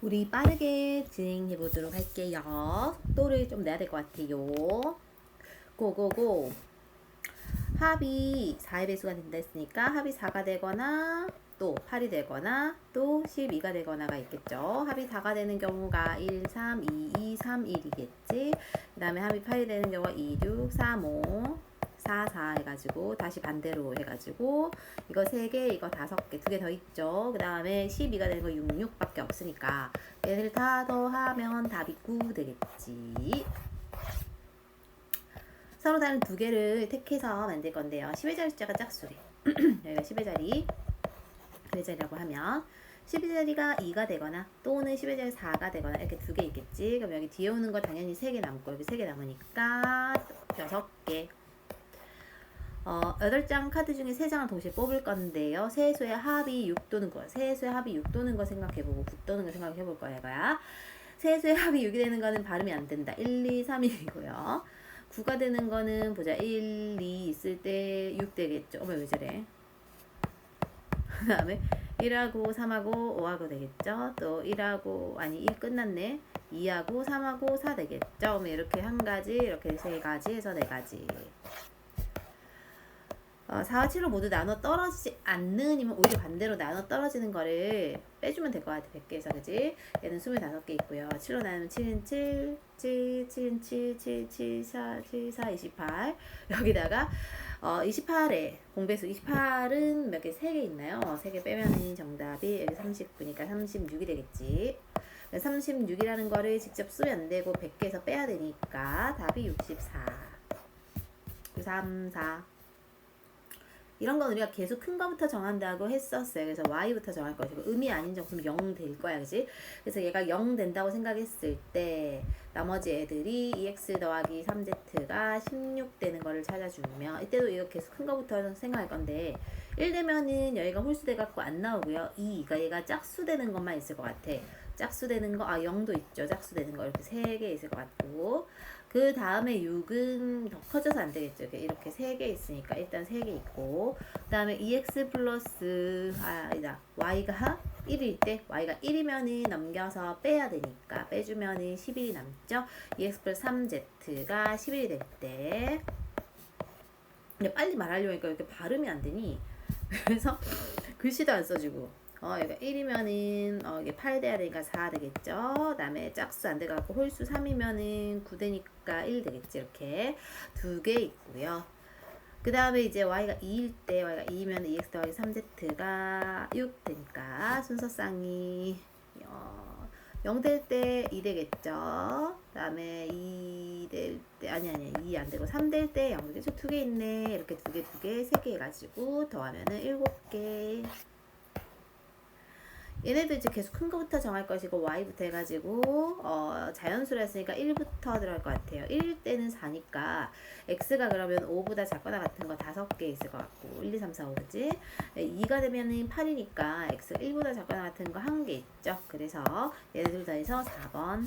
우리 빠르게 진행해 보도록 할게요. 속도를 좀 내야 될 것 같아요. 고고고. 합이 4의 배수가 된다 했으니까 합이 4가 되거나 또 8이 되거나 또 12가 되거나가 있겠죠. 합이 4가 되는 경우가 1, 3, 2, 2, 3, 1이겠지. 그 다음에 합이 8이 되는 경우가 2, 6, 3, 5, 4, 4 해가지고 다시 반대로 해가지고 이거 3개, 이거 5개, 2개 더 있죠. 그 다음에 12가 되는 거 6, 6밖에 없으니까 얘를 다 더하면 답이 9 되겠지. 서로 다른 2개를 택해서 만들 건데요. 10의 자리 숫자가 짝수래. 여기가 10의 자리라고 하면 10의 자리가 2가 되거나 또는 10의 자리 4가 되거나 이렇게 2개 있겠지. 그럼 여기 뒤에 오는 거 당연히 3개 남고 여기 3개 남으니까 6개. 8장 카드 중에 3장을 동시에 뽑을 건데요. 세수의 합이 6 도는 거. 세수의 합이 6 도는 거 생각해보고 9 도는 거 생각해볼 거야, 이거야. 세수의 합이 6이 되는 거는 발음이 안 된다. 1, 2, 3, 1이고요. 9가 되는 거는 보자. 1, 2 있을 때 6 되겠죠. 어머, 왜 저래? 그 다음에 1하고 3하고 5하고 되겠죠. 또 1하고, 아니 1 끝났네. 2하고 3하고 4 되겠죠. 그럼 이렇게 한 가지, 이렇게 3가지 해서 4가지. 4와 7로 모두 나눠 떨어지지 않느니면 오히려 반대로 나눠 떨어지는 거를 빼주면 될 것 같아. 100개에서, 그지? 얘는 25개 있고요. 7로 나누면 7은 7, 7, 7은 7, 7, 7, 4, 7, 4, 28. 여기다가 28에 공배수 28은 몇 개? 3개 있나요? 3개 빼면은 정답이 여기 39니까 36이 되겠지. 36이라는 거를 직접 쓰면 안 되고 100개에서 빼야 되니까 답이 64. 3, 4. 이런 건 우리가 계속 큰 거부터 정한다고 했었어요. 그래서 y부터 정할 것이고 음이 아닌 정수는 0 될 거야, 그지? 그래서 얘가 0 된다고 생각했을 때 나머지 애들이 2x 더하기 3z가 16 되는 거를 찾아주면 이때도 이거 계속 큰 거부터 생각할 건데 1 되면은 여기가 홀수 돼갖고 안 나오고요. 2가 얘가 짝수 되는 것만 있을 것 같아. 짝수 되는 거, 0도 있죠. 짝수 되는 거 이렇게 3개 있을 것 같고 그 다음에 6은 더 커져서 안 되겠죠. 이렇게 3개 있으니까 일단 3개 있고 그 다음에 2x 플러스 아니다 y가 1일 때 y가 1이면은 넘겨서 빼야 되니까 빼주면은 11이 남죠. 2x 플러스 3z가 11이 될 때 근데 빨리 말하려고 하니까 이렇게 발음이 안 되니 그래서 글씨도 안 써주고 얘가 1이면은 이게 8 돼야 되니까 4 되겠죠. 그 다음에 짝수 안 돼갖고 홀수 3이면은 9 되니까 1 되겠지. 이렇게 2개 있고요. 그 다음에 이제 y가 2일 때 y가 2이면 2x 더하기 3z가 6 되니까 순서쌍이 0 될 때 2 되겠죠. 그 다음에 2 될 때, 아니 2 안 되고 3 될 때 0 되겠죠. 2개 있네. 이렇게 2개, 3개 해가지고 더하면은 7개. 얘네들 이제 계속 큰 거부터 정할 것이고 y부터 해가지고 자연수로 했으니까 1부터 들어갈 것 같아요. 1일 때는 4니까 x가 그러면 5보다 작거나 같은 거 5개 있을 것 같고 1, 2, 3, 4, 5 그치? 2가 되면은 8이니까 x가 1보다 작거나 같은 거 1개 있죠. 그래서 얘네들 다 해서 4번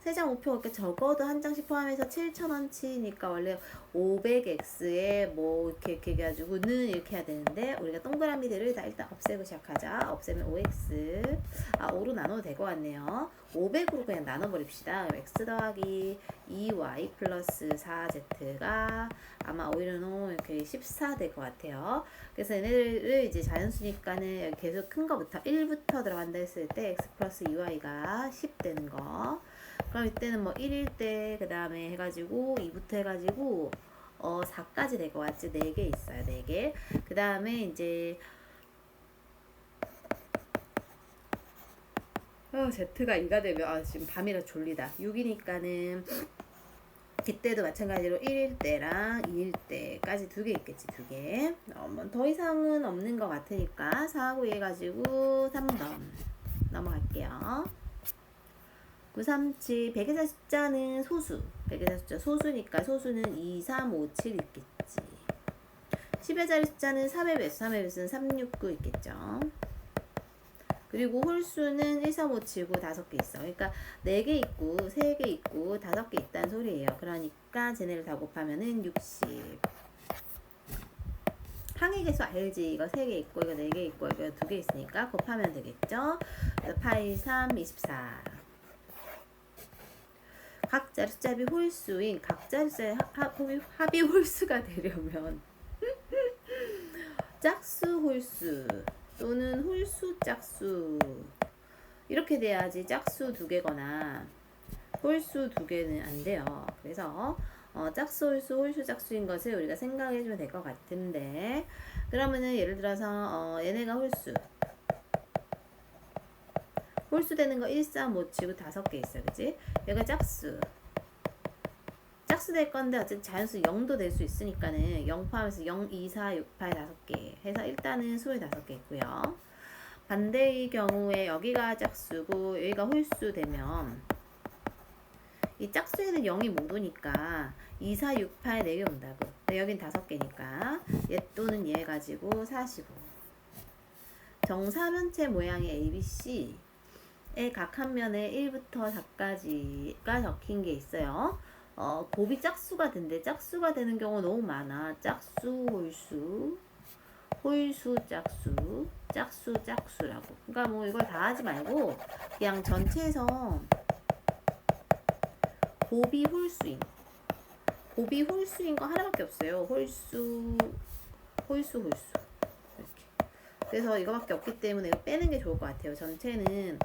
3장 5표 이렇게 적어도 한 장씩 포함해서 7,000원치니까 원래 500x에 뭐 이렇게 해가지고는 이렇게 해야 되는데 우리가 동그라미들을 다 일단 없애고 시작하자. 없애면 5x 5로 나눠도 될 것 같네요. 500으로 그냥 나눠버립시다. x 더하기 2y 플러스 4z가 아마 오히려 이렇게 14 될 것 같아요. 그래서 얘네들을 이제 자연수니까는 계속 큰 거부터 1부터 들어간다 했을 때 x 플러스 2y가 10 되는 거. 그럼 이때는 뭐 1일 때 그 다음에 해가지고 2부터 해가지고 4까지 될 것 같지. 4개 있어요. 4개. 그 다음에 이제 Z가 2가 되면 지금 밤이라 졸리다. 6이니까는 이때도 마찬가지로 1일 때랑 2일 때까지 2개 있겠지. 2개. 더 이상은 없는 것 같으니까 4하고 2 해가지고 3번 넘어갈게요. 937 100에서 숫자는 소수. 100에서 숫자 소수니까 소수는 2, 3, 5, 7 있겠지. 10의 자리 숫자는 3의 배수. 3의 배수는 3, 6, 9 있겠죠. 그리고 홀수는 1, 3, 5, 7, 9 5개 있어. 그러니까 4개 있고 3개 있고 5개 있다는 소리예요. 그러니까 쟤네를 다 곱하면은 60. 상위 개수 알지? 이거 3개 있고 이거 4개 있고 이거 2개 있으니까 곱하면 되겠죠? 그래서 8, 3, 24. 각 자릿수합이 홀수인 각 자릿수의 합이 홀수가 되려면 짝수 홀수 또는 홀수 짝수 이렇게 돼야지 짝수 2개거나 홀수 2개는 안 돼요. 그래서 짝수 홀수 홀수 짝수인 것을 우리가 생각해 주면 될 것 같은데 그러면은 예를 들어서 얘네가 홀수 되는 거 1, 3, 5 치고 5개 있어. 그치? 얘가 짝수 될 건데 어쨌든 자연수 0도 될 수 있으니까는 0 포함해서 0, 2, 4, 6, 8, 5개 해서 일단은 25개 있고요. 반대의 경우에 여기가 짝수고 여기가 홀수 되면 이 짝수에는 0이 못 오니까 2, 4, 6, 8, 4개 온다고. 근데 여긴 5개니까 얘 또는 얘 가지고 45. 정사면체 모양의 ABC의 각 한 면에 1부터 4까지가 적힌 게 있어요. 곱이 짝수가 된대. 짝수가 되는 경우 너무 많아. 짝수, 홀수, 홀수, 짝수, 짝수, 짝수라고. 그러니까 뭐 이걸 다 하지 말고 그냥 전체에서 곱이 홀수인 거 하나밖에 없어요. 홀수. 이렇게. 그래서 이거밖에 없기 때문에 이거 빼는 게 좋을 것 같아요. 전체는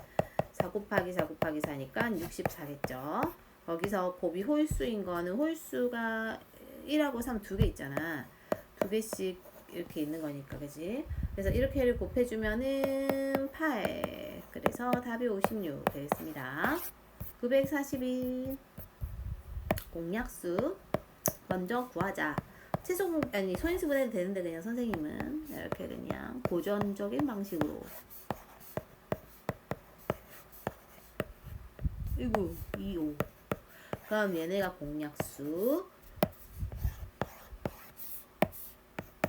4 곱하기 4 곱하기 4니까 64겠죠. 거기서 곱이 홀수인 거는 홀수가 1하고 3 2개 있잖아. 2개씩 이렇게 있는 거니까, 그지? 그래서 이렇게를 곱해주면은 8. 그래서 답이 56 되겠습니다. 941. 공약수. 먼저 구하자. 소인수분해도 되는데 그냥 선생님은 이렇게 그냥 고전적인 방식으로. 이거 2, 5. 그럼 얘네가 공약수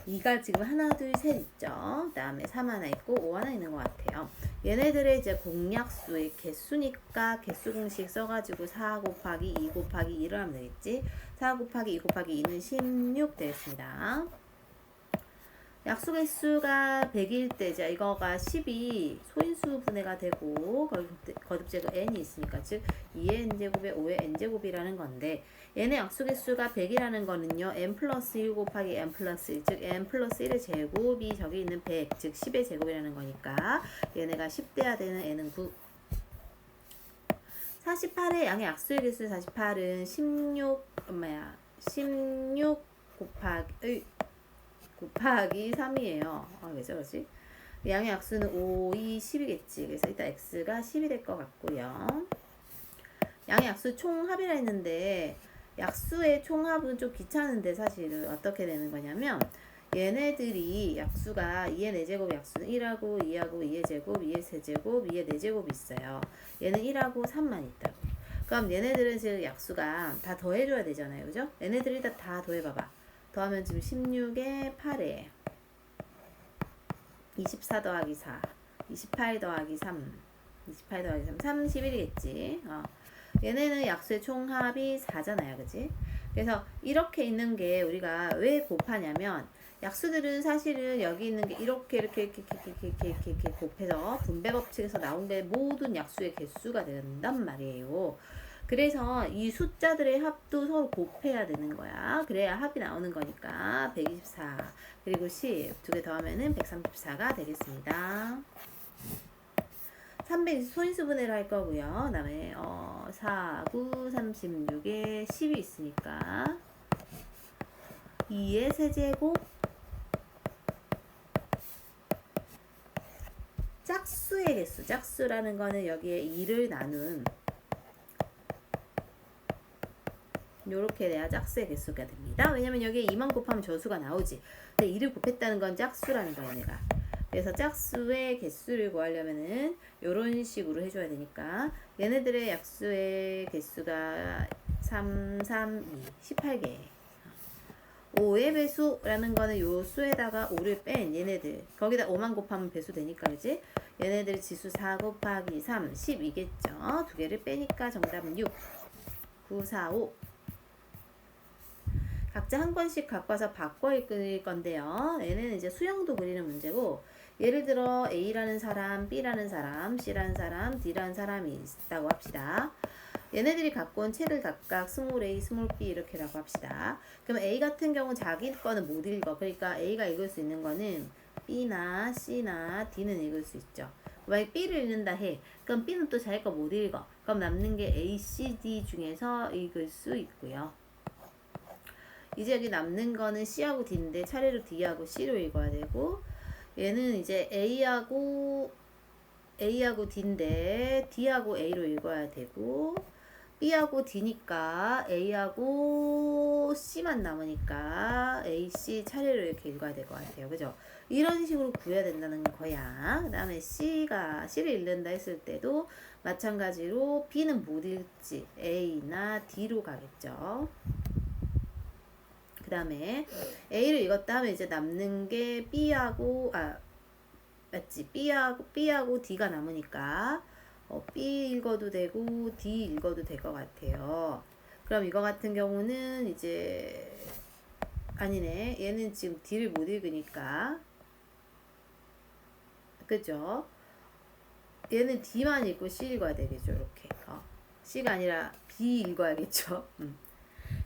2가 지금 하나 둘 셋 있죠. 그 다음에 3 하나 있고 5 하나 있는 것 같아요. 얘네들의 이제 공약수의 개수니까 개수 공식 써가지고 4 곱하기 2 곱하기 2를 하면 되겠지. 4 곱하기 2 곱하기 2는 16 되겠습니다. 약수 개수가 100일 때 이제 이거가 10이 소인수 분해가 되고 거듭제가 n이 있으니까 즉 2의 n제곱에 5의 n제곱이라는 건데 얘네 약수 개수가 100이라는 거는요 n 플러스 1 곱하기 n 플러스 1 즉 n 플러스 1의 제곱이 저기 있는 100 즉 10의 제곱이라는 거니까 얘네가 10 돼야 되는 n은 9 48의 양의 약수의 개수 48은 16 곱하기 3이에요. 왜 저러지? 양의 약수는 5, 2, 10이겠지. 그래서 일단 x가 10이 될 것 같고요. 양의 약수 총합이라 했는데 약수의 총합은 좀 귀찮은데 사실은 어떻게 되는 거냐면 얘네들이 약수가 2의 4제곱 약수는 1하고 2하고 2의 제곱, 2의 세제곱, 2의 4제곱이 있어요. 얘는 1하고 3만 있다고. 그럼 얘네들은 지금 약수가 다 더해줘야 되잖아요. 그죠? 얘네들이 다 더해봐봐. 더하면 지금 16에 8에 24 더하기 4 28 더하기 3 31이겠지. 얘네는 약수의 총합이 4잖아요. 그치? 그래서 이렇게 있는 게 우리가 왜 곱하냐면 약수들은 사실은 여기 있는 게 이렇게 곱해서 분배 법칙에서 나온 게 모든 약수의 개수가 된단 말이에요. 그래서 이 숫자들의 합도 서로 곱해야 되는 거야. 그래야 합이 나오는 거니까 124 그리고 10 두 개 더하면은 134가 되겠습니다. 320 소인수분해를 할 거고요. 그 다음에 4, 9, 36에 10이 있으니까 2의 세제곱 짝수의 개수. 짝수라는 거는 여기에 2를 나눈 요렇게 돼야 짝수의 개수가 됩니다. 왜냐면 여기에 2만 곱하면 저수가 나오지. 근데 2를 곱했다는 건 짝수라는 거야, 얘가. 그래서 짝수의 개수를 구하려면은 요런 식으로 해줘야 되니까 얘네들의 약수의 개수가 3, 3, 2, 18개. 5의 배수라는 거는 요 수에다가 5를 뺀 얘네들. 거기다 5만 곱하면 배수 되니까, 그지? 얘네들 지수 4 곱하기 3, 12겠죠? 두 개를 빼니까 정답은 6. 9, 4, 5. 각자 한 권씩 갖고 와서 바꿔 읽을 건데요. 얘는 이제 수형도 그리는 문제고, 예를 들어 A라는 사람, B라는 사람, C라는 사람, D라는 사람이 있다고 합시다. 얘네들이 갖고 온 책을 각각 스몰 a, 스몰 b 이렇게라고 합시다. 그럼 A 같은 경우 자기 거는 못 읽어. 그러니까 A가 읽을 수 있는 거는 B나 C나 D는 읽을 수 있죠. 만약 B를 읽는다 해. 그럼 B는 또 자기 거 못 읽어. 그럼 남는 게 A, C, D 중에서 읽을 수 있고요. 이제 여기 남는 거는 C하고 D인데 차례로 D하고 C로 읽어야 되고, 얘는 이제 A하고 D인데 D하고 A로 읽어야 되고, B하고 D니까 A하고 C만 남으니까 A, C 차례로 이렇게 읽어야 될 것 같아요. 그죠? 이런 식으로 구해야 된다는 거야. 그 다음에 C를 읽는다 했을 때도 마찬가지로 B는 못 읽지. A나 D로 가겠죠. 그 다음에 A를 읽었다 하면 이제 남는 게 맞지? B하고 D가 남으니까 B 읽어도 되고 D 읽어도 될 것 같아요. 그럼 이거 같은 경우는 이제 아니네. 얘는 지금 D를 못 읽으니까, 그죠? 얘는 D만 읽고 C 읽어야 되겠죠. 이렇게 C가 아니라 B 읽어야겠죠.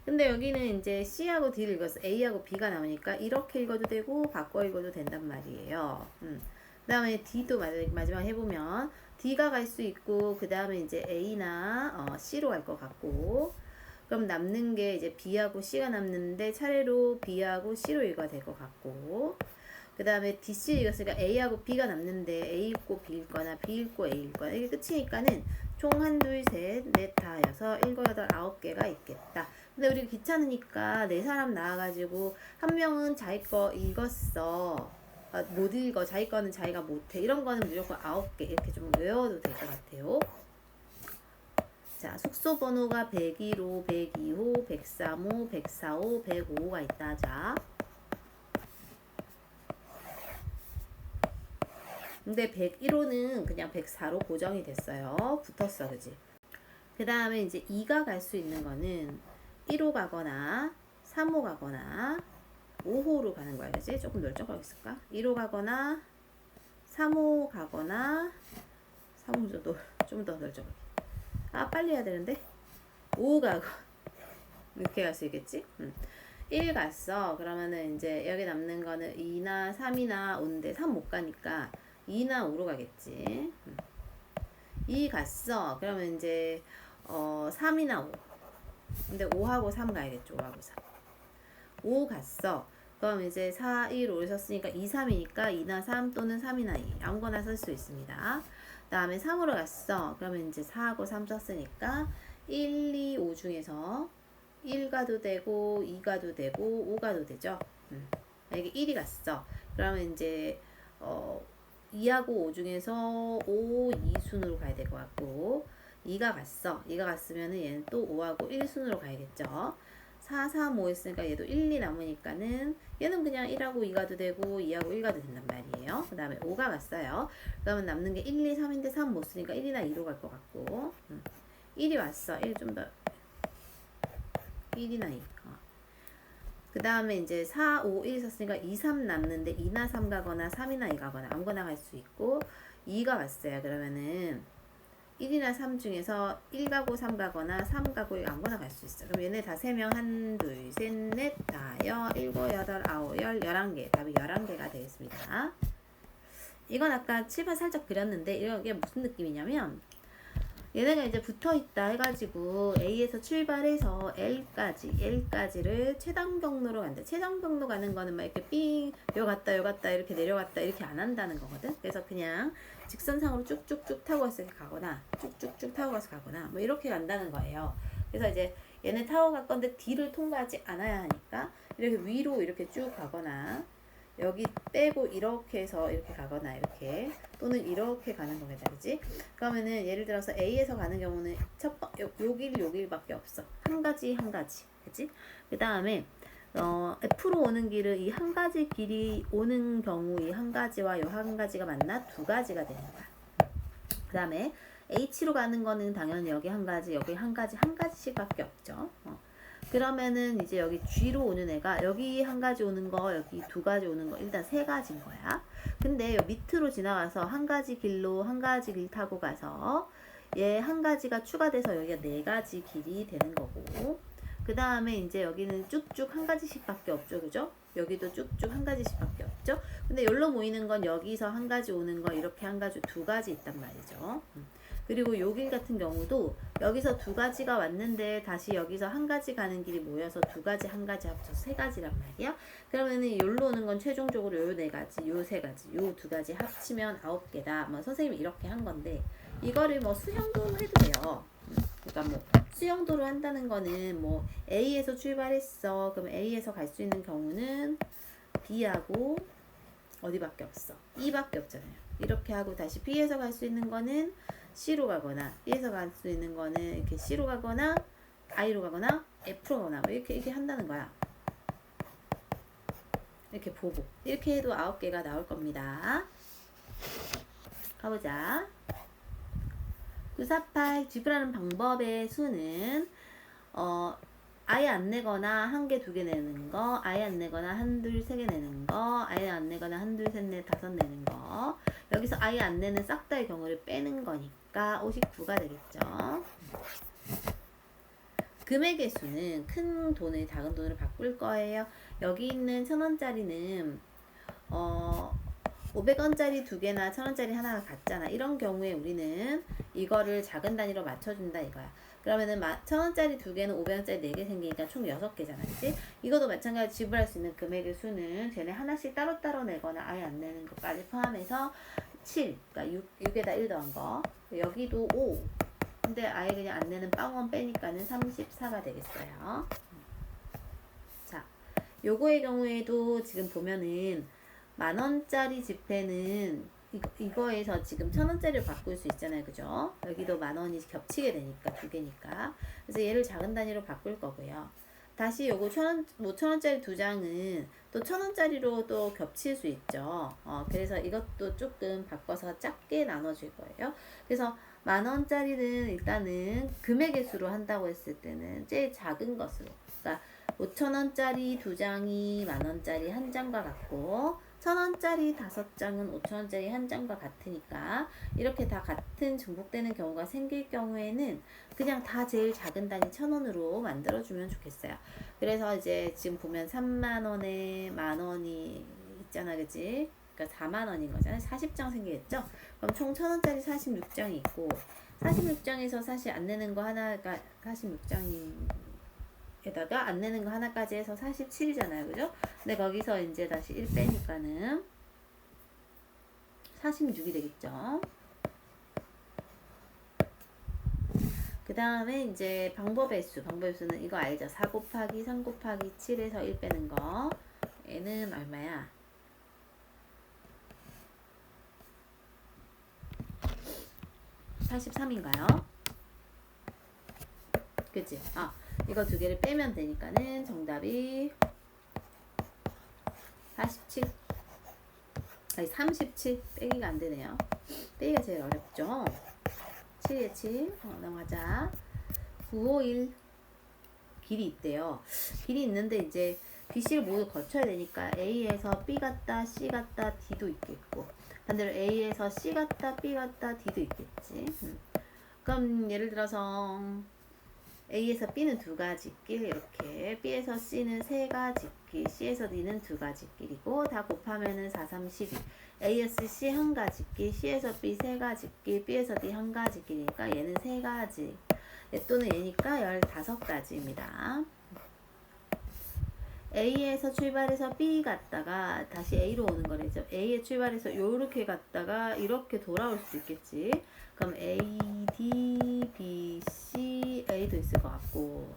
근데 여기는 이제 C하고 D를 읽어서 A하고 B가 남으니까 이렇게 읽어도 되고 바꿔 읽어도 된단 말이에요. 그 다음에 D도 마지막 해보면 D가 갈 수 있고, 그 다음에 이제 A나 C로 갈 것 같고, 그럼 남는 게 이제 B하고 C가 남는데 차례로 B하고 C로 읽어야 될 것 같고, 그 다음에 DC 읽었으니까 A하고 B가 남는데 A 읽고 B 읽거나 B 읽고 A 읽거나 이게 끝이니까는 총 1, 2, 3, 4, 5, 6, 7, 8, 9개가 있겠다. 근데 우리 귀찮으니까 4사람 나와가지고 한 명은 자기 거 읽었어. 못 읽어. 자기 거는 자기가 못해. 이런 거는 무조건 9개 이렇게 좀 외워도 될 것 같아요. 자, 숙소 번호가 101호, 102호, 103호, 104호, 105호가 있다 하자. 근데 101호는 그냥 104로 고정이 됐어요. 붙었어, 그지? 그 다음에 이제 2가 갈 수 있는 거는 1호 가거나 3호 가거나 5호로 가는 거야, 그지? 조금 넓적하게 쓸까? 1호 가거나 3호 가거나 3호 좀 더 넓적하게. 빨리 해야 되는데 5 가고 이렇게 갈 수 있겠지? 1 갔어. 그러면은 이제 여기 남는 거는 2나 3이나 5인데 3 못 가니까 2나 5로 가겠지. 2 갔어. 그러면 이제 3이나 5. 근데 5하고 3 가야겠죠. 5하고 3. 5 갔어. 그럼 이제 4, 1, 5를 썼으니까 2, 3이니까 2나 3 또는 3이나 2 아무거나 쓸 수 있습니다. 그 다음에 3으로 갔어. 그러면 이제 4하고 3 썼으니까 1, 2, 5 중에서 1 가도 되고 2 가도 되고 5 가도 되죠. 만약에 1이 갔어. 그러면 이제 2하고 5 중에서 5, 2순으로 가야 될 것 같고, 2가 갔어. 2가 갔으면은 얘는 또 5하고 1순으로 가야겠죠. 4, 3, 5 했으니까 얘도 1, 2 남으니까는 얘는 그냥 1하고 2 가도 되고 2하고 1 가도 된단 말이에요. 그 다음에 5가 갔어요. 그러면 남는 게 1, 2, 3인데 3 못 쓰니까 1이나 2로 갈 것 같고, 1이 왔어. 1 좀 더 1이나 2. 그 다음에 이제 4, 5, 1 썼으니까 2, 3 남는데 2나 3 가거나 3이나 2 가거나 아무거나 갈 수 있고, 2가 왔어요. 그러면은 1이나 3 중에서 1 가고 3 가거나 3 가고 1 아무거나 갈 수 있어. 그럼 얘네 다 3명 1, 2, 3, 4, 5, 7, 8, 9, 10, 11개. 답이 11개가 되겠습니다. 이건 아까 칠판 살짝 그렸는데 이게 무슨 느낌이냐면, 얘네가 이제 붙어있다 해가지고 A에서 출발해서 L까지를 최단 경로로 간다. 최단 경로 가는 거는 막 이렇게 삥 요 갔다 이렇게 내려갔다 이렇게 안 한다는 거거든. 그래서 그냥 직선상으로 쭉쭉쭉 타고 가서 가거나 쭉쭉쭉 타고 가서 가거나 뭐 이렇게 간다는 거예요. 그래서 이제 얘네 타고 갈 건데 D를 통과하지 않아야 하니까 이렇게 위로 이렇게 쭉 가거나 여기 빼고 이렇게 해서 이렇게 가거나 이렇게 또는 이렇게 가는 거겠다, 그지? 그러면은 예를 들어서 A에서 가는 경우는 요 길밖에 없어. 한 가지, 그지? 그 다음에 F로 오는 길은 이 한 가지 길이 오는 경우 이 한 가지와 요 한 가지가 만나 두 가지가 되는 거야. 그 다음에 H로 가는 거는 당연히 여기 한 가지, 여기 한 가지씩밖에 없죠. 그러면은 이제 여기 G로 오는 애가 여기 한 가지 오는 거, 여기 두 가지 오는 거, 일단 세 가지인 거야. 근데 여기 밑으로 지나가서 한 가지 길로 한 가지 길 타고 가서 얘 한 가지가 추가돼서 여기가 네 가지 길이 되는 거고, 그 다음에 이제 여기는 쭉쭉 한 가지씩밖에 없죠, 그죠? 여기도 쭉쭉 한 가지씩밖에 없죠. 근데 여기로 모이는 건 여기서 한 가지 오는 거 이렇게 한 가지 두 가지 있단 말이죠. 그리고 여길 같은 경우도 여기서 두 가지가 왔는데 다시 여기서 한 가지 가는 길이 모여서 두 가지 한 가지 합쳐서 세 가지란 말이야. 그러면은 여기로 오는 건 최종적으로 요 네 가지, 요 세 가지, 요 두 가지 합치면 9개다. 뭐 선생님이 이렇게 한 건데 이거를 뭐 수형도로 해도 돼요. 그러니까 뭐 수형도로 한다는 거는 뭐 A에서 출발했어. 그럼 A에서 갈 수 있는 경우는 B하고 어디밖에 없어? E밖에 없잖아요. 이렇게 하고 다시 B에서 갈 수 있는 거는 C로 가거나 B에서 갈 수 있는 거는 이렇게 C로 가거나 I로 가거나 F로 가거나 뭐 이렇게 한다는 거야. 이렇게 보고 이렇게 해도 9개가 나올 겁니다. 가보자. 948 지불하는 방법의 수는 아예 안 내거나 한 개, 두 개 내는 거, 아예 안 내거나 한, 둘, 세 개 내는 거, 아예 안 내거나 한, 둘, 셋, 넷, 다섯 내는 거. 여기서 아예 안 내는 싹 다의 경우를 빼는 거니까 59가 되겠죠. 금액의 수는 큰 돈을 작은 돈으로 바꿀 거예요. 여기 있는 1000원짜리는 500원짜리 두 개나 1000원짜리 하나가 같잖아. 이런 경우에 우리는 이거를 작은 단위로 맞춰준다 이거야. 그러면은 1000원짜리 두 개는 500원짜리 4개 생기니까 총 6개잖아. 그치? 이것도 마찬가지로 지불할 수 있는 금액의 수는 쟤네 하나씩 따로따로 내거나 아예 안 내는 것까지 포함해서 7, 그러니까 6에다 1 더한 거. 여기도 5. 근데 아예 그냥 안 내는 빵원 빼니까는 34가 되겠어요. 자, 요거의 경우에도 지금 보면은 만원짜리 지폐는 이거에서 지금 1000원짜리를 바꿀 수 있잖아요. 그죠? 여기도 만원이 겹치게 되니까 두 개니까. 그래서 얘를 작은 단위로 바꿀 거고요. 다시 요거 1000원짜리 두 장은 또 1000원짜리로 또 겹칠 수 있죠. 그래서 이것도 조금 바꿔서 작게 나눠줄 거예요. 그래서 만원짜리는 일단은 금액의 수로 한다고 했을 때는 제일 작은 것으로. 그러니까 5,000원짜리 두 장이 만원짜리 한 장과 같고 1000원짜리 5장은 5,000원짜리 한 장과 같으니까 이렇게 다 같은 중복되는 경우가 생길 경우에는 그냥 다 제일 작은 단위 1000원으로 만들어주면 좋겠어요. 그래서 이제 지금 보면 3만원에 만원이 있잖아, 그치? 그러니까 4만원인 거잖아요. 40장 생기겠죠? 그럼 총 1000원짜리 46장이 있고 46장에서 사실 안 내는 거 하나가 46장이 에다가 안 내는 거 하나까지 해서 47이잖아요. 그죠? 근데 거기서 이제 다시 1 빼니까는 46이 되겠죠. 그 다음에 이제 방법의 수는 이거 알죠? 4 곱하기 3 곱하기 7에서 1 빼는 거. 얘는 얼마야? 83인가요? 그치? 이거 두 개를 빼면 되니까는 정답이 47. 아니 37. 빼기가 안 되네요. 빼기가 제일 어렵죠. 7에 7. 넘어가자. 951. 길이 있대요. 길이 있는데 이제 BC를 모두 거쳐야 되니까 A에서 B 갔다 C 갔다 D도 있겠고 반대로 A에서 C 갔다 B 갔다 D도 있겠지. 그럼 예를 들어서 A에서 B는 두 가지 길 이렇게 B에서 C는 세 가지 길 C에서 D는 두 가지 길이고 다 곱하면은 4, 3, 12 A에서 C 한 가지 길 C에서 B 세 가지 길 B에서 D 한 가지 길이니까 얘는 세 가지 얘 또는 얘니까 15가지입니다. A에서 출발해서 B 갔다가 다시 A로 오는 거래죠. A에 출발해서 요렇게 갔다가 이렇게 돌아올 수도 있겠지. 그럼 A, D, B, C, A도 있을 것 같고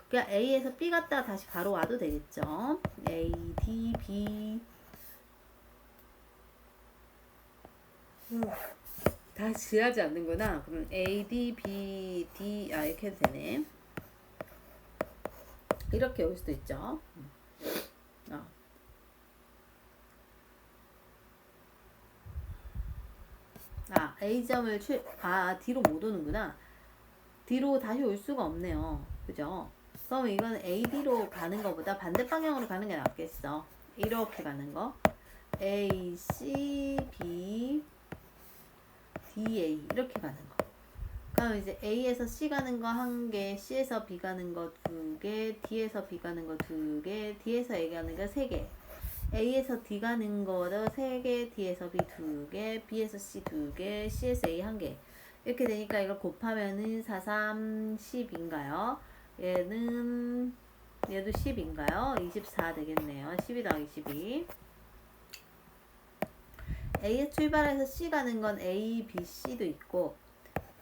그냥 A에서 B 갔다가 다시 바로 와도 되겠죠. A, D, B 다 지하지 않는구나. 그럼 A, D, B, D 이렇게 해도 되네. 이렇게 올 수도 있죠. A점을 D로 못 오는구나. D로 다시 올 수가 없네요. 그죠? 그럼 이건 AD로 가는 것보다 반대 방향으로 가는 게 낫겠어. 이렇게 가는 거. A, C, B, D, A 이렇게 가는 거. 그럼 이제 A에서 C 가는 거 1개, C에서 B 가는 거 2개, D에서 B 가는 거 2개, D에서 A 가는 거 3개. A에서 D 가는 거도 3개, D에서 B 2개, B에서 C 2개, C에서 A 1개. 이렇게 되니까 이걸 곱하면은 4, 3, 10인가요? 얘도 10인가요? 24 되겠네요. 12 더하기 12. A에 출발해서 C 가는 건 A, B, C도 있고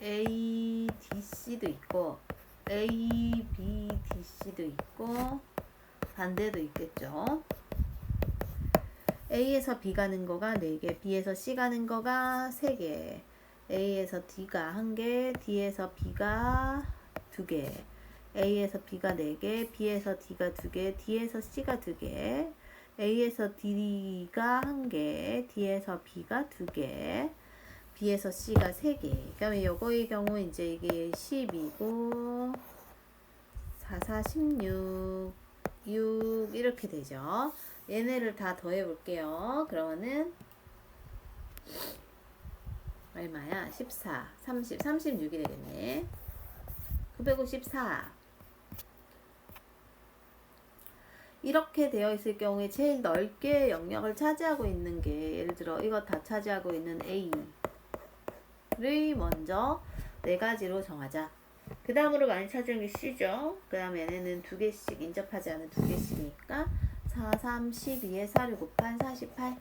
A, D, C도 있고 A, B, D, C도 있고 반대도 있겠죠. A에서 B 가는 거가 4개, B에서 C 가는 거가 3개, A에서 D가 1개, D에서 B가 2개, A에서 B가 4개, B에서 D가 2개, D에서 C가 2개, A에서 D가 1개, D에서 B가 2개, B에서 C가 3개. 그러면 요거의 경우 이제 이게 10이고 4, 4, 16, 6 이렇게 되죠. 얘네를 다 더해 볼게요. 그러면은 얼마야? 14, 30, 36이 되겠네. 954. 이렇게 되어 있을 경우에 제일 넓게 영역을 차지하고 있는 게 예를 들어 이거 다 차지하고 있는 A를 먼저 4가지로 정하자. 그 다음으로 많이 차지하는 게 C죠. 그 다음 얘네는 2개씩 인접하지 않은 2개씩이니까 4, 3, 12에 4를 곱한 48.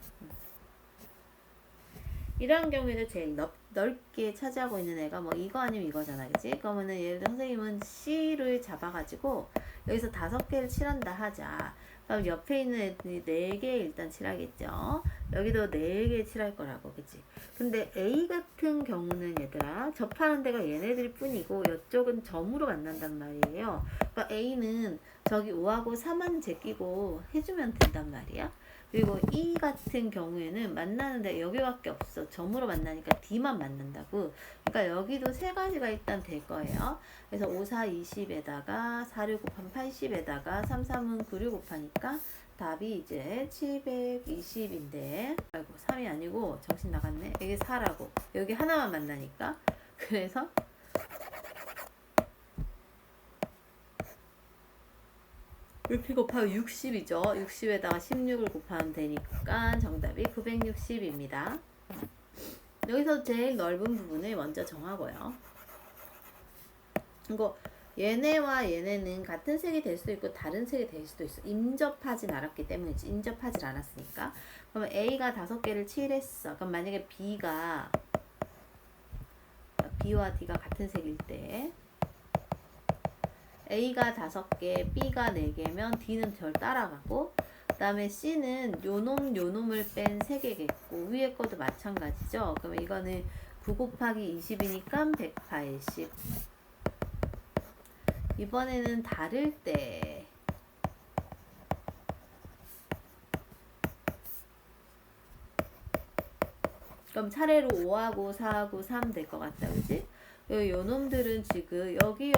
이런 경우에는 제일 넓게 차지하고 있는 애가 뭐 이거 아니면 이거잖아, 그치? 그러면은 예를 들어 선생님은 C를 잡아가지고 여기서 5개를 칠한다 하자. 그럼 옆에 있는 애들이 4개 일단 칠하겠죠. 여기도 4개 칠할 거라고, 그치? 근데 A 같은 경우는 얘들아 접하는 데가 얘네들 뿐이고 이쪽은 점으로 만난단 말이에요. 그러니까 A는 저기 5하고 3만 제끼고 해주면 된단 말이야. 그리고 E 같은 경우에는 만나는데 여기밖에 없어. 점으로 만나니까 D만 만난다고. 그러니까 여기도 3가지가 일단 될 거예요. 그래서 5, 4, 20에다가 4를 곱한 80에다가 3, 3은 9를 곱하니까 답이 이제 720인데 아이고 3이 아니고 정신 나갔네. 이게 4라고. 여기 하나만 만나니까. 그래서 이렇게 곱하면 60이죠. 60에다가 16을 곱하면 되니까 정답이 960입니다. 여기서 제일 넓은 부분을 먼저 정하고요. 이거 얘네와 얘네는 같은 색이 될 수도 있고 다른 색이 될 수도 있어. 인접하진 않았기 때문이지. 인접하진 않았으니까. 그러면 A가 5개를 칠했어. 그럼 만약에 B와 D가 같은 색일 때 A가 5개, B가 4개면 D는 절 따라가고 그 다음에 C는 요놈을 뺀 3개겠고 위에 것도 마찬가지죠. 그러면 이거는 9 곱하기 20이니까 180. 이번에는 다를 때 그럼 차례로 5하고 4하고 3 될 것 같다, 그지? 요 놈들은 지금 여기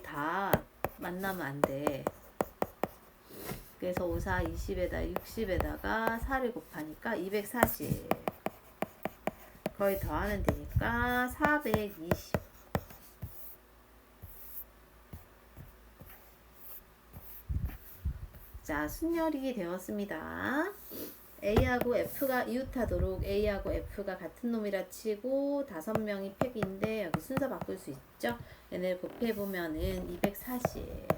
다 만나면 안 돼. 그래서 5, 4, 20에다 60에다가 4를 곱하니까 240. 거의 더하면 되니까 420. 자, 순열이 되었습니다. A하고 F가 이웃하도록 A하고 F가 같은 놈이라 치고 5명이 팩인데 여기 순서 바꿀 수 있죠. 얘네를 곱해보면은 240.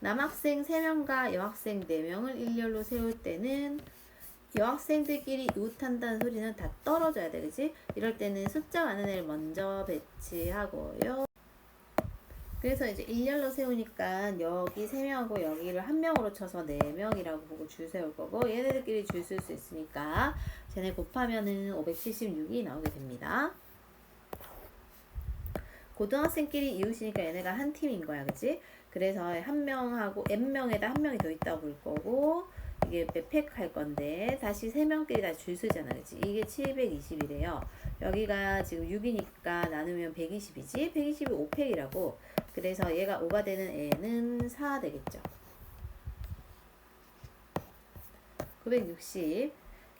남학생 3명과 여학생 4명을 일렬로 세울 때는 여학생들끼리 이웃한다는 소리는 다 떨어져야 돼, 그치? 이럴 때는 숫자 많은 애를 먼저 배치하고요. 그래서 이제 일렬로 세우니까 여기 3명하고 여기를 1명으로 쳐서 4명이라고 보고 줄 세울 거고 얘네들끼리 줄 쓸 수 있으니까 쟤네 곱하면은 576이 나오게 됩니다. 고등학생끼리 이웃이니까 얘네가 한 팀인 거야, 그치? 그래서 한 명하고 n명에다 한 명이 더 있다고 볼 거고 이게 몇 팩 할 건데 다시 3명끼리 다 줄 서잖아. 그치? 이게 720이래요. 여기가 지금 6이니까 나누면 120이지? 120이 5팩이라고. 그래서 얘가 5가 되는 애는 4 되겠죠. 960.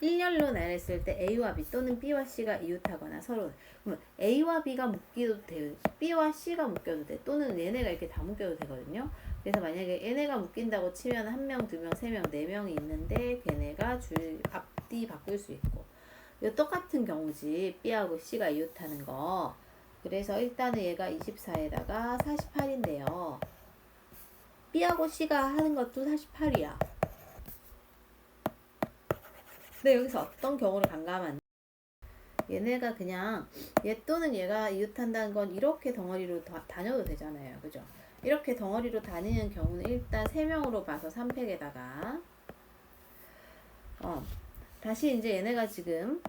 1열로 나열했을 때 A와 B 또는 B와 C가 이웃하거나 서로, 그러면 A와 B가 묶여도 돼요. B와 C가 묶여도 돼. 또는 얘네가 이렇게 다 묶여도 되거든요. 그래서 만약에 얘네가 묶인다고 치면 1명, 2명, 3명, 4명이 있는데 걔네가 줄 앞뒤 바꿀 수 있고. 이거 똑같은 경우지. B하고 C가 이웃하는 거. 그래서 일단은 얘가 24에다가 48인데요. B하고 C가 하는 것도 48이야. 근데 여기서 어떤 경우를 간과하면 얘네가 그냥 얘 또는 얘가 이웃한다는 건 이렇게 덩어리로 다녀도 되잖아요. 그죠? 이렇게 덩어리로 다니는 경우는 일단 3명으로 봐서 3팩에다가 다시 이제 얘네가 지금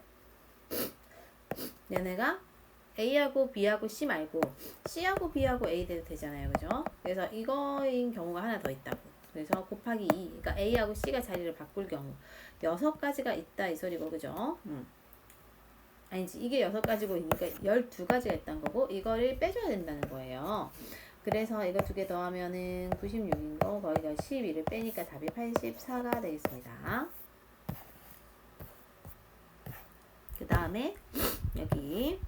얘네가 A하고 B하고 C 말고 C하고 B하고 A 돼도 되잖아요. 그죠? 그래서 이거인 경우가 하나 더 있다고. 그래서 곱하기 2. 그러니까 A하고 C가 자리를 바꿀 경우 6가지가 있다 이 소리고. 그죠? 아니지. 이게 6가지고 그러니까 12가지가 있다는 거고 이거를 빼줘야 된다는 거예요. 그래서 이거 2개 더하면은 96인 거 거기가 12를 빼니까 답이 84가 되겠습니다. 그 다음에 여기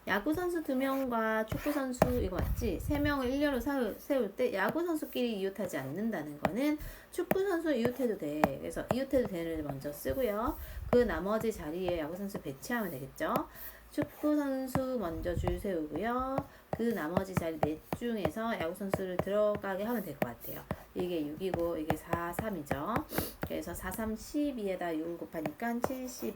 야구선수 2명과 축구선수 이거 맞지? 3명을 1렬로 세울 때 야구선수끼리 이웃하지 않는다는 거는 축구선수 이웃해도 돼. 그래서 이웃해도 되는 먼저 쓰고요. 그 나머지 자리에 야구선수 배치하면 되겠죠. 축구선수 먼저 줄 세우고요. 그 나머지 자리 넷 중에서 야구선수를 들어가게 하면 될 것 같아요. 이게 6이고 이게 4, 3이죠. 그래서 4, 3, 12에다 6을 곱하니까 72.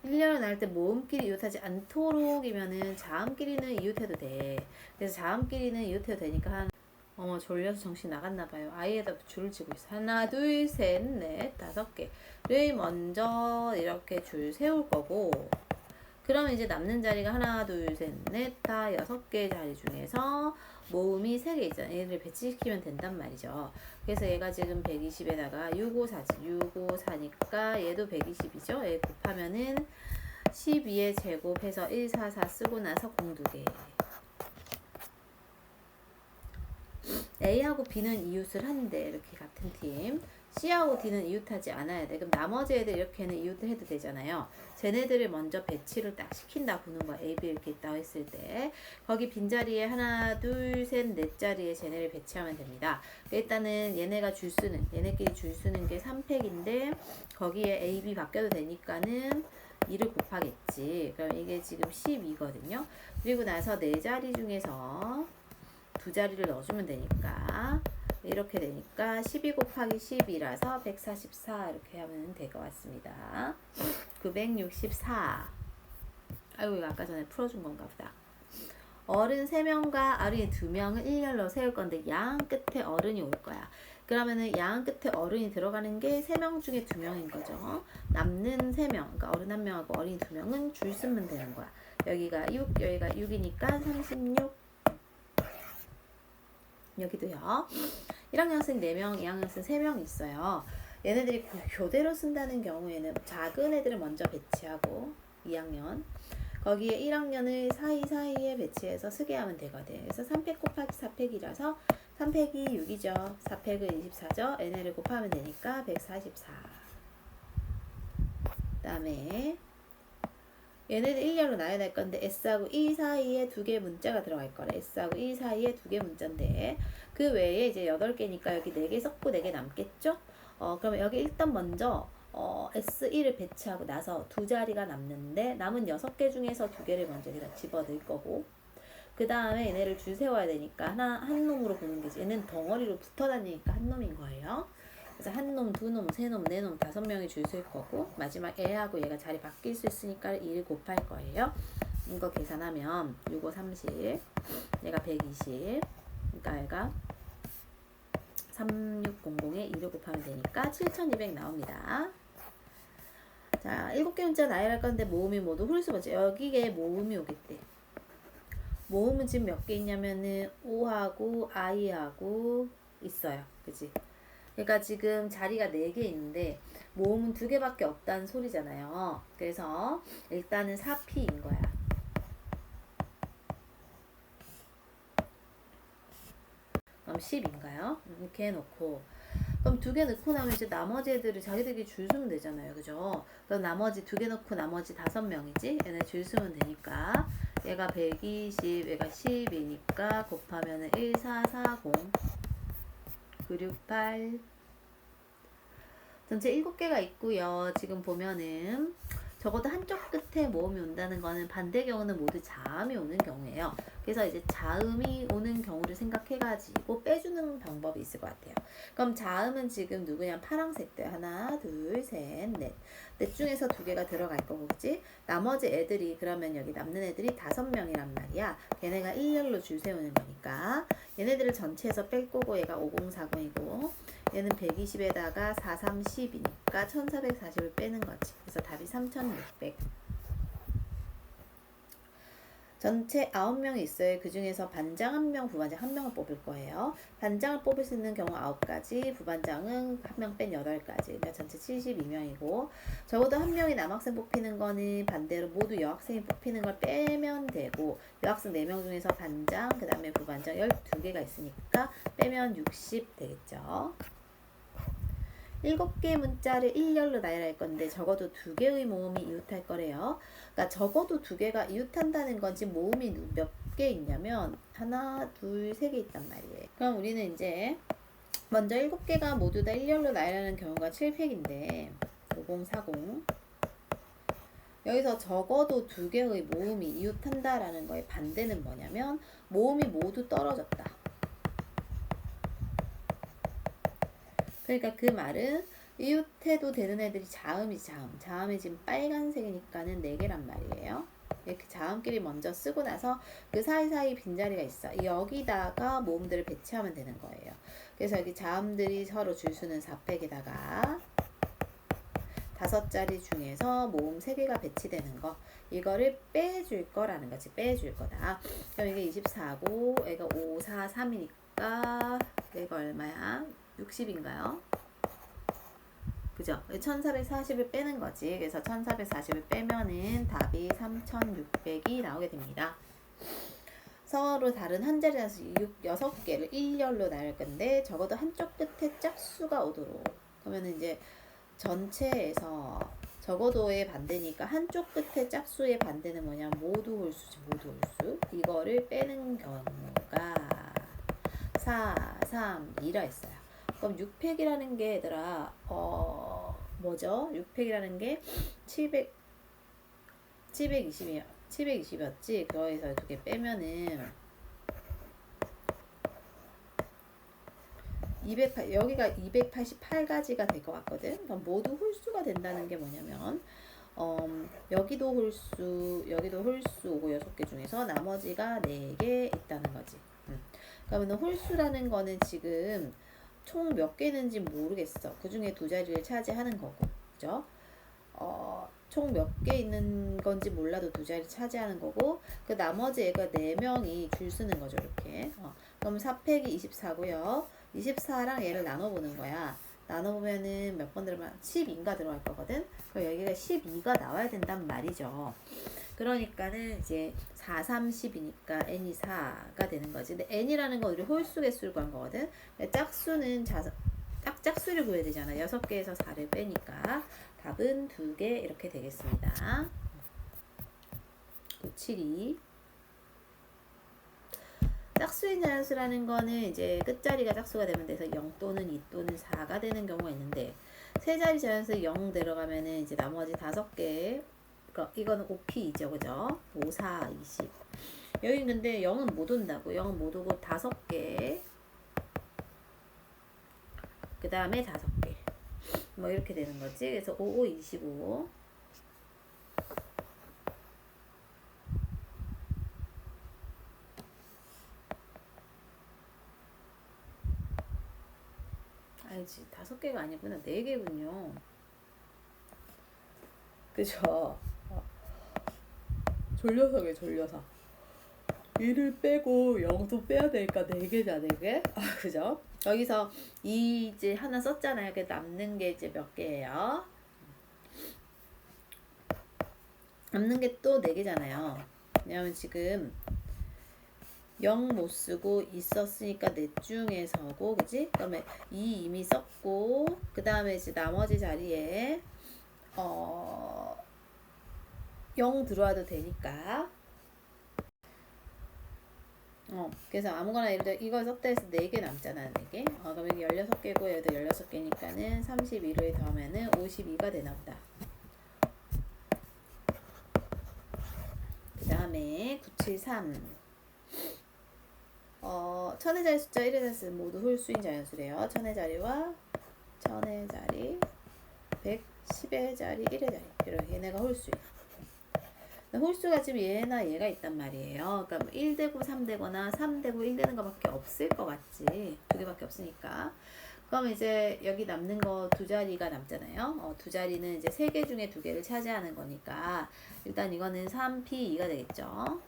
1렬로 나눌 때 모음끼리 이웃하지 않도록이면은 자음끼리는 이웃해도 돼. 그래서 자음끼리는 이웃해도 되니까 어머 졸려서 정신 나갔나봐요. 아이에다 줄을 치고 있어. 하나 둘 셋 넷 5개를 먼저 이렇게 줄 세울 거고 그러면 이제 남는 자리가 하나 둘 셋 넷 다 6개 자리 중에서 모음이 3개 있잖아요. 얘를 배치시키면 된단 말이죠. 그래서 얘가 지금 120에다가 654지. 654니까 얘도 120이죠. 얘 곱하면은 12의 제곱해서 144 쓰고 나서 02개. A하고 B는 이웃을 한대. 이렇게 같은 팀. C하고 D는 이웃하지 않아야 돼. 그럼 나머지 애들 이렇게는 이웃을 해도 되잖아요. 쟤네들을 먼저 배치를 딱 시킨다 보는 거야. A, B 이렇게 있다고 했을 때 거기 빈자리에 하나, 둘, 셋, 넷 자리에 쟤네를 배치하면 됩니다. 일단은 얘네가 줄 수는 얘네끼리 줄 수는 게 3팩인데 거기에 A, B 바뀌어도 되니까는 2를 곱하겠지. 그럼 이게 지금 12거든요. 그리고 나서 네 자리 중에서 두 자리를 넣어주면 되니까 이렇게 되니까 12 곱하기 10이라서 144 이렇게 하면 될 것 같습니다. 964. 아이고 이거 아까 전에 풀어준 건가 보다. 어른 3명과 어린이 2명을 1렬로 세울 건데 양 끝에 어른이 올 거야. 그러면은 양 끝에 어른이 들어가는 게 3명 중에 2명인 거죠. 남는 3명, 그러니까 어른 1명하고 어린이 2명은 줄 쓰면 되는 거야. 여기가 6, 여기가 6이니까 36. 여기도요. 1학년생 4명, 2학년생 3명 있어요. 얘네들이 교대로 쓴다는 경우에는 작은 애들을 먼저 배치하고 2학년 거기에 1학년을 사이사이에 배치해서 쓰게 하면 되거든. 그래서 3팩 곱하기 4팩이라서 3팩이 6이죠. 4팩은 24죠. 얘네를 곱하면 되니까 144. 그 다음에 얘네들 1렬로 나눠야 될 건데 S하고 E 사이에 2개 문자가 들어갈 거래. S하고 E 사이에 2개 문자인데 그 외에 이제 8개니까 여기 4개 썼고 4개 남겠죠? 그러면 여기 일단 먼저 S1을 배치하고 나서 두 자리가 남는데 남은 6개 중에서 2개를 먼저 여기다 집어넣을 거고 그 다음에 얘네를 줄 세워야 되니까 한 놈으로 보는 게지. 얘는 덩어리로 붙어 다니니까 한 놈인 거예요. 그래서 한 놈, 두 놈, 세 놈, 네 놈, 5명이 줄 셀 거고 마지막 애하고 얘가 자리 바뀔 수 있으니까 1을 곱할 거예요. 이거 계산하면 6, 5, 30 얘가 120 그러니까 얘가 3600에 2를 곱하면 되니까 7200 나옵니다. 자, 7개 문자 나열할 건데 모음이 모두 홀수 번째. 여기에 모음이 오겠대. 모음은 지금 몇 개 있냐면은 O하고 I하고 있어요. 그치? 그러니까 지금 자리가 4개 있는데 모음은 2개밖에 없다는 소리잖아요. 그래서 일단은 4P인 거야. 그럼 10인가요? 이렇게 해놓고 그럼 2개 넣고 나면 이제 나머지 애들을 자기들끼리 줄 서면 되잖아요. 그죠? 그럼 나머지 2개 넣고 나머지 5명이지? 얘네 줄 서면 되니까 얘가 120, 얘가 10이니까 곱하면은 1440 968 전체 7개가 있고요. 지금 보면은 적어도 한쪽 끝에 모음이 온다는 거는 반대 경우는 모두 자음이 오는 경우예요. 그래서 이제 자음이 오는 경우를 생각해가지고 빼주는 방법이 있을 것 같아요. 그럼 자음은 지금 누구냐? 파란색들 하나, 둘, 셋, 넷. 넷 중에서 2개가 들어갈 거고, 그치? 나머지 애들이 그러면 여기 남는 애들이 5명이란 말이야. 걔네가 일렬로 줄 세우는 거니까 얘네들을 전체에서 뺄 거고 얘가 5040이고 얘는 120에다가 4, 3, 10이니까 1440을 빼는 거지. 그래서 답이 3600. 전체 9명이 있어요. 그 중에서 반장 1명, 부반장 1명을 뽑을 거예요. 반장을 뽑을 수 있는 경우 9가지, 부반장은 1명 뺀 8가지. 그러니까 전체 72명이고 적어도 1명이 남학생 뽑히는 거는 반대로 모두 여학생이 뽑히는 걸 빼면 되고 여학생 4명 중에서 반장, 그 다음에 부반장 12개가 있으니까 빼면 60 되겠죠. 7개의 문자를 일렬로 나열할 건데 적어도 2개의 모음이 이웃할 거래요. 그러니까 적어도 2개가 이웃한다는 건 지금 모음이 몇 개 있냐면 하나, 둘, 3개 있단 말이에요. 그럼 우리는 이제 먼저 7개가 모두 다 일렬로 나열하는 경우가 7팩인데 5040 여기서 적어도 2개의 모음이 이웃한다라는 거의 반대는 뭐냐면 모음이 모두 떨어졌다. 그러니까 그 말은 이웃해도 되는 애들이 자음이지 자음. 자음이 지금 빨간색이니까는 4개란 말이에요. 이렇게 자음끼리 먼저 쓰고 나서 그 사이사이 빈자리가 있어. 여기다가 모음들을 배치하면 되는 거예요. 그래서 여기 자음들이 서로 줄 수는 4팩에다가 5자리 중에서 모음 3개가 배치되는 거 이거를 빼줄 거라는 거지. 빼줄 거다. 그럼 이게 24고 얘가 5, 4, 3이니까 얘가 얼마야? 60인가요? 그죠? 1440을 빼는 거지. 그래서 1440을 빼면은 답이 3600이 나오게 됩니다. 서로 다른 한 자리에서 6개를 일렬로 나눌 건데 적어도 한쪽 끝에 짝수가 오도록. 그러면 이제 전체에서 적어도의 반대니까 한쪽 끝에 짝수의 반대는 뭐냐? 모두 홀수지. 모두 홀수. 이거를 빼는 경우가 4, 3, 2라 했어요. 그럼 6팩이라는 게 얘들아 뭐죠? 6팩이라는 게 720이었지. 그거에서 2개 빼면은 208 여기가 288가지가 될 것 같거든. 그럼 모두 홀수가 된다는 게 뭐냐면 여기도 홀수, 여기도 홀수고 6개 중에서 나머지가 4개 있다는 거지. 그러면 홀수라는 거는 지금 총 몇 개 있는지 모르겠어. 그 중에 2자리를 차지하는 거고, 그죠? 총 몇 개 있는 건지 몰라도 2자리 차지하는 거고, 그 나머지 애가 4명이 줄 쓰는 거죠, 이렇게. 그럼 4팩이 24고요. 24랑 얘를 나눠보는 거야. 나눠보면은 몇 번 들어가면 12인가 들어갈 거거든? 그럼 여기가 12가 나와야 된단 말이죠. 그러니까는 이제 4, 3, 10이니까 n이 4가 되는 거지. 근데 n이라는 건 우리 홀수 개수를 구한 거거든. 짝수는 짝수를 구해야 되잖아. 6개에서 4를 빼니까 답은 2개 이렇게 되겠습니다. 972 짝수인 자연수라는 거는 이제 끝자리가 짝수가 되면 돼서 0 또는 2 또는 4가 되는 경우가 있는데 세 자리 자연수 0 들어가면은 이제 나머지 5개 이거는 5P이죠. 그죠? 5, 4, 20 여기 근데 0은 못 온다고. 0은 못 오고 5개 그 다음에 5개 뭐 이렇게 되는 거지. 그래서 5, 5, 25 알지. 5개가 아니구나. 4개군요. 그죠? 졸려서 그래, 졸려서. 2를 빼고 0도 빼야 되니까 4개자 4개. 그죠? 여기서 2 이제 하나 썼잖아요. 그 남는 게 이제 몇 개예요? 남는 게 또 4개잖아요. 왜냐면 지금 0 못 쓰고 있었으니까 넷 중에서고, 그지? 그다음에 2 이미 썼고, 그 다음에 이제 나머지 자리에 0 들어와도 되니까. 그래서 아무거나 예를 들어 이걸 썼다 해서 4개 남잖아, 4개. 그럼 여기 16개고 여기도 16개니까는 32를 더하면은 52가 되나 보다. 그 다음에 973. 천의 자리 숫자 1의 자리 모두 홀수인 자연수래요. 천의 자리와 천의 자리, 110의 자리, 1의 자리. 이렇게 얘네가 홀수예요. 홀수가 지금 얘나 얘가 있단 말이에요. 그러니까 1 되고 3 되거나 3 되고 1 되는 것밖에 없을 것 같지. 2개밖에 없으니까. 그럼 이제 여기 남는 거 2자리가 남잖아요. 2자리는 이제 3개 중에 2개를 차지하는 거니까 일단 이거는 3p2가 되겠죠.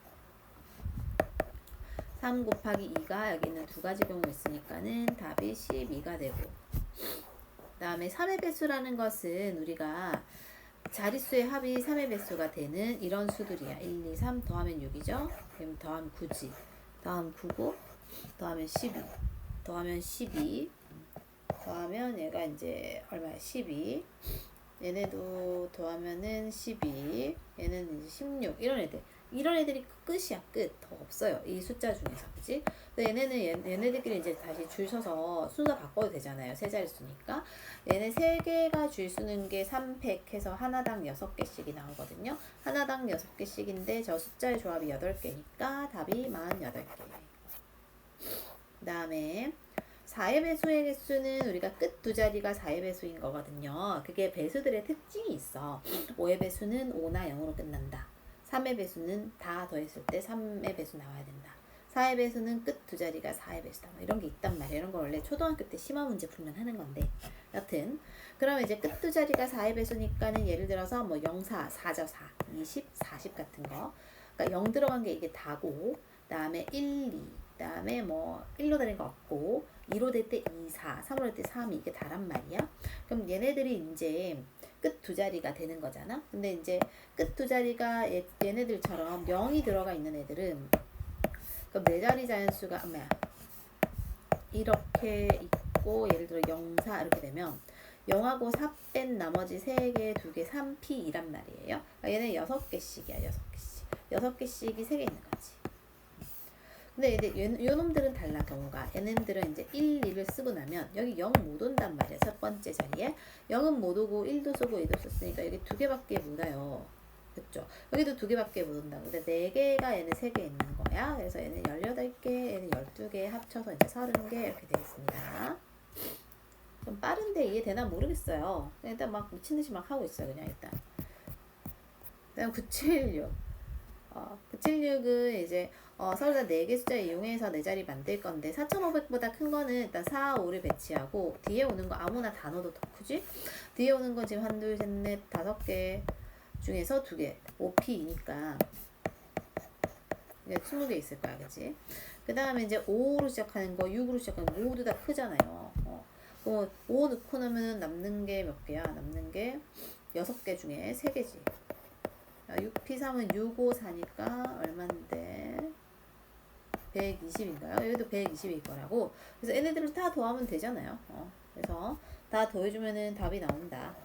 3 곱하기 2가 여기는 2가지 경우 있으니까는 답이 12가 되고, 그 다음에 3의 배수라는 것은 우리가 자릿수의 합이 3의 배수가 되는 이런 수들이야. 1, 2, 3 더하면 6이죠. 그럼 더하면 9지. 더하면 9고 더하면 12 더하면 12 더하면 얘가 이제 얼마야? 12. 얘네도 더하면은 12. 얘는 이제 16. 이런 애들이 끝이야. 끝. 더 없어요. 이 숫자 중에서. 그치? 근데 얘네들끼리 이제 다시 줄 서서 순서 바꿔도 되잖아요. 세 자릿수니까. 얘네 3개가 줄 쓰는 게 3팩 해서 하나당 6개씩이 나오거든요. 하나당 6개씩인데 저 숫자의 조합이 8개니까 답이 48개. 그 다음에 4의 배수의 개수는 우리가 끝 2자리가 4의 배수인 거거든요. 그게 배수들의 특징이 있어. 5의 배수는 5나 0으로 끝난다. 3의 배수는 다 더했을 때 3의 배수 나와야 된다. 4의 배수는 끝 2자리가 4의 배수다. 이런 게 있단 말이야. 이런 거 원래 초등학교 때 심화 문제 풀면 하는 건데. 여튼 그러면 이제 끝 2자리가 4의 배수니까는 예를 들어서 뭐 0, 4, 4죠. 4, 20, 40 같은 거. 그러니까 0 들어간 게 이게 다고, 그다음에 1, 2, 그다음에 뭐 1로 되는 거 없고 2로 될 때 2, 4, 3으로 될 때 3, 이게 다란 말이야. 그럼 얘네들이 이제 끝 2자리가 되는 거잖아. 근데 이제 끝 2자리가 얘네들처럼 0이 들어가 있는 애들은, 그럼 4자리 자연수가 이렇게 있고 예를 들어 0, 4 이렇게 되면 0하고 4 뺀 나머지 3개, 2개, 3p이란 말이에요. 그러니까 얘네 6개씩이야. 6개씩. 6개씩이 3개 있는 거지. 근데 이제 요 놈들은 달라. 경우가 얘네들은 이제 1, 2를 쓰고 나면 여기 0 못 온단 말이야. 첫 번째 자리에 0은 못 오고 1도 쓰고 2도 썼으니까 여기 2개밖에 못 와요. 그쵸? 여기도 2개밖에 못 온다고. 근데 4개가 얘네 3개 있는 거야. 그래서 얘는 18개, 얘는 12개 합쳐서 이제 30개 이렇게 되겠습니다. 좀 빠른데 이해되나 모르겠어요. 일단 막 미친듯이 막 하고 있어요. 그냥 일단. 그다음 976. 976은 이제 서로 다 4개 숫자 이용해서 4자리 만들 건데 4500보다 큰 거는 일단 4, 5를 배치하고 뒤에 오는 거 아무나 다 넣어도 더 크지? 뒤에 오는 거 지금 1, 2, 3, 4, 5개 중에서 2개 5P이니까 20개 있을 거야. 그치? 그 다음에 이제 5로 시작하는 거, 6으로 시작하는 거 모두 다 크잖아요. 5 넣고 나면 남는 게 몇 개야? 남는 게 6개 중에 3개지. 6P3은 6, 5, 4니까 얼만데? 120인가요? 여기도 120일 거라고. 그래서 얘네들을 다 더하면 되잖아요. 그래서 다 더해주면은 답이 나온다.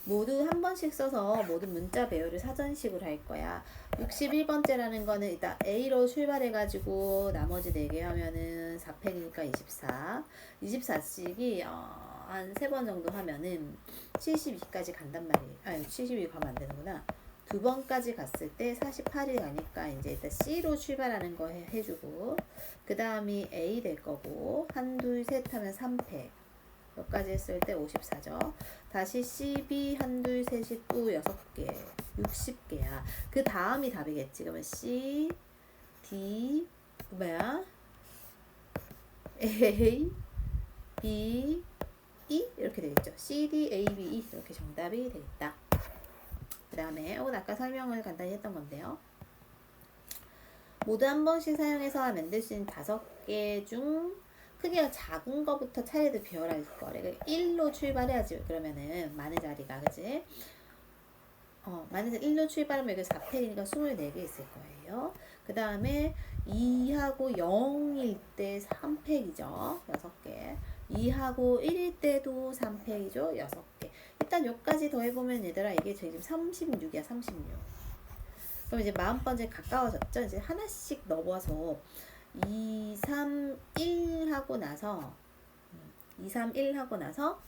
모두 한 번씩 써서 모든 문자 배열을 사전식으로 할 거야. 61번째라는 거는 일단 A로 출발해가지고 나머지 4개 하면은 4팩이니까 24. 24씩이 한 3번 정도 하면은 72까지 간단 말이에요. 아니, 72 가면 안 되는구나. 2번까지 갔을 때 48이 가니까 이제 일단 C로 출발하는 거 해주고, 그 다음이 A 될 거고, 1, 2, 3 하면 3팩. 몇 가지 했을 때 54죠. 다시 C, B, 1, 2, 3, 9, 6개, 60개야. 그 다음이 답이겠지. 그러면 C, D, 뭐야? A, B, E 이렇게 되겠죠. C, D, A, B, E 이렇게 정답이 되겠다. 그 다음에 아까 설명을 간단히 했던 건데요. 모두 한 번씩 사용해서 만들 수 있는 5개 중 크기가 작은 거부터 차례도 배열할 거래. 그러니까 1로 출발해야지. 그러면은 많은 자리가, 그지? 많은 자리 1로 출발하면 여기 4팩이니까 24개 있을 거예요. 그 다음에 2하고 0일 때 3팩이죠. 6개. 2하고 1일 때도 3팩이죠. 6개. 일단 여기까지 더해보면 얘들아, 이게 지금 36이야. 36. 그럼 이제 40번째 가까워졌죠. 이제 하나씩 넣어서 2, 3, 1 하고 나서 2, 3, 1 하고 나서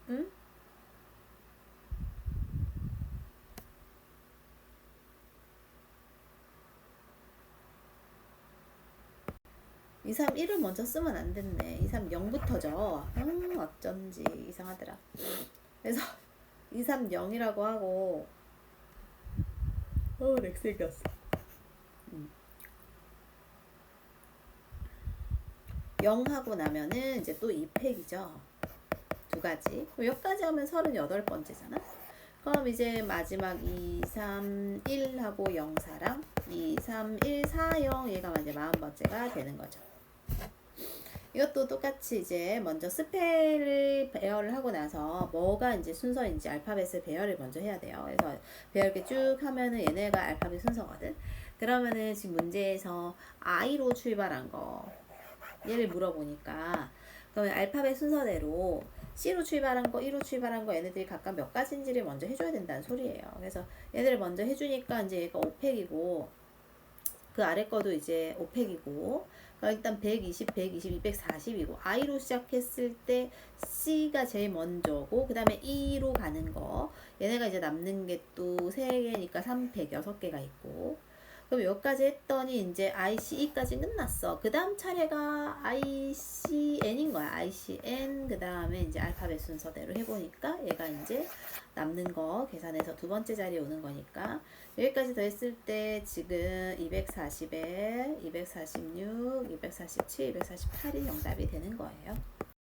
응? 2, 3, 1을 먼저 쓰면 안 됐네. 2, 3, 0부터죠. 어쩐지 이상하더라. 그래서 2, 3, 0이라고 하고 렉색이었어. 0 하고 나면은 이제 또 2팩이죠. 두 가지. 여기까지 하면 38번째잖아. 그럼 이제 마지막 2, 3, 1 하고 0, 4랑 2, 3, 1, 4, 0 얘가 이제 40번째가 되는 거죠. 이것도 똑같이 이제 먼저 스펠을 배열을 하고 나서 뭐가 이제 순서인지 알파벳을 배열을 먼저 해야 돼요. 그래서 배열 이렇게 쭉 하면은 얘네가 알파벳 순서거든. 그러면은 지금 문제에서 I로 출발한 거 얘를 물어보니까 그러면 알파벳 순서대로 C로 출발한 거, E로 출발한 거 얘네들이 각각 몇 가지인지를 먼저 해줘야 된다는 소리예요. 그래서 얘들을 먼저 해주니까 이제 얘가 5팩이고 그 아래 거도 이제 5팩이고 일단 120, 120, 240이고 I로 시작했을 때 C가 제일 먼저고 그 다음에 E로 가는 거 얘네가 이제 남는 게 또 3개니까 3팩 6개가 있고 그럼 여기까지 했더니 이제 ICE까지 끝났어. 그 다음 차례가 ICN인 거야. ICN 그 다음에 이제 알파벳 순서대로 해보니까 얘가 이제 남는 거 계산해서 두 번째 자리에 오는 거니까 여기까지 더했을 때 지금 240에 246, 247, 248이 정답이 되는 거예요.